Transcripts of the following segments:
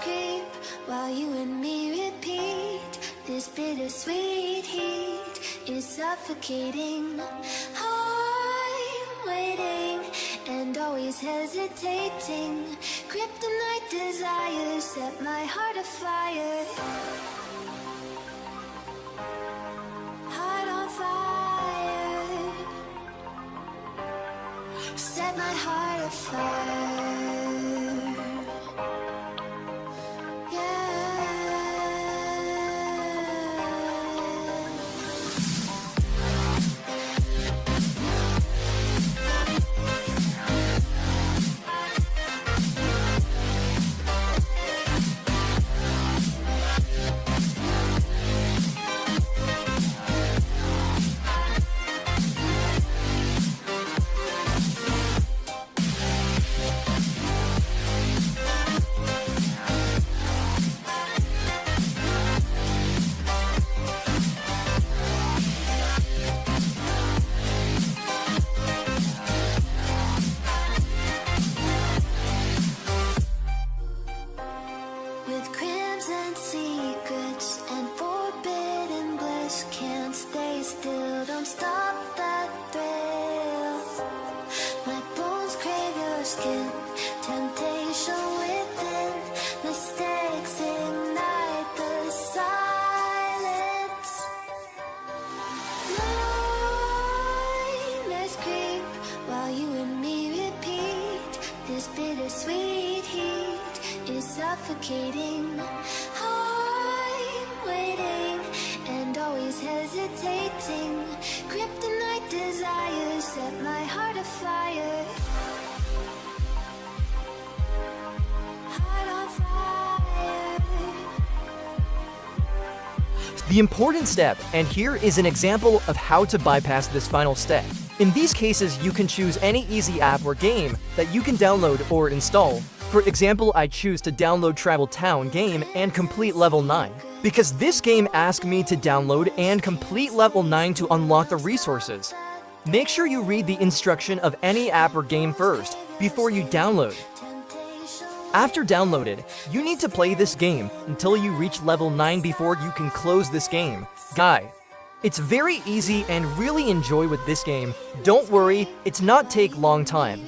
creep while you and me repeat. This bittersweet heat is suffocating. I'm waiting and always hesitating. Kryptonite desires set my heart afire. Heart on fire. Set my heart afire. With crimson secrets and forbidden bliss, can't stay still, don't stop that thrill. My bones crave your skin, temptation within, mistakes ignite the silence. Nightmares creep while you and me repeat. This bittersweet heat is suffocating. I'm waiting and always hesitating. Kryptonite desires set my heart afire. Heart on fire. The important step, and here is an example of how to bypass this final step. In these cases, you can choose any easy app or game that you can download or install. For example, I choose to download Travel Town game and complete level 9, because this game asked me to download and complete level 9 to unlock the resources. Make sure you read the instruction of any app or game first, before you download. After downloaded, you need to play this game until you reach level 9 before you can close this game. Guy, it's very easy and really enjoy with this game. Don't worry, it's not take long time.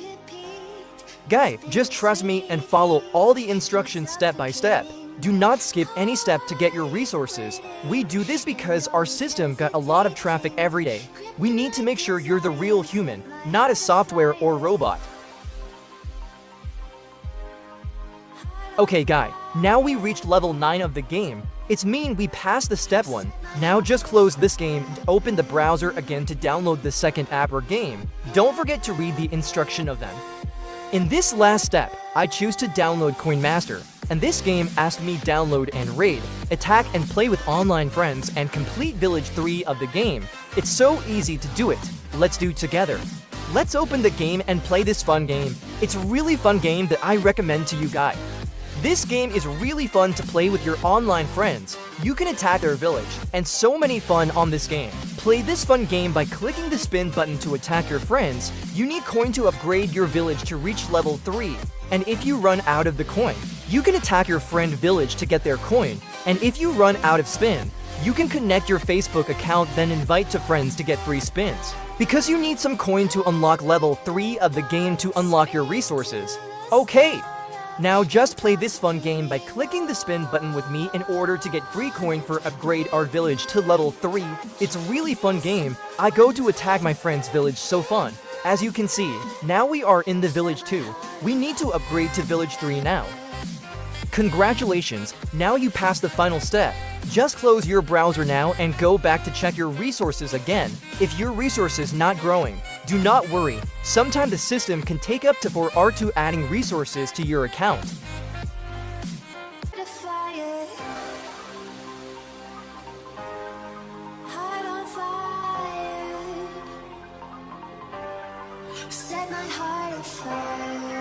Guy, just trust me and follow all the instructions step by step. Do not skip any step to get your resources. We do this because our system got a lot of traffic every day. We need to make sure you're the real human, not a software or robot. Okay Guy, now we reached level 9 of the game. It's mean we passed the step 1. Now just close this game and open the browser again to download the second app or game. Don't forget to read the instruction of them. In this last step, I choose to download Coin Master, and this game asked me download and raid, attack and play with online friends and complete Village 3 of the game. It's so easy to do it. Let's do it together. Let's open the game and play this fun game. It's a really fun game that I recommend to you guys. This game is really fun to play with your online friends. You can attack their village, and so many fun on this game. Play this fun game by clicking the spin button to attack your friends. You need coin to upgrade your village to reach level 3. And if you run out of the coin, you can attack your friend village to get their coin. And if you run out of spin, you can connect your Facebook account then invite to friends to get free spins. Because you need some coin to unlock level 3 of the game to unlock your resources. Okay. Now just play this fun game by clicking the spin button with me in order to get free coin for upgrade our village to level 3. It's a really fun game. I go to attack my friend's village, so fun. As you can see, now we are in the village 2. We need to upgrade to village 3 now. Congratulations, now you passed the final step. Just close your browser now and go back to check your resources again. If your resources not growing, do not worry. Sometimes the system can take up to 4 hours to adding resources to your account. Set my heart afire.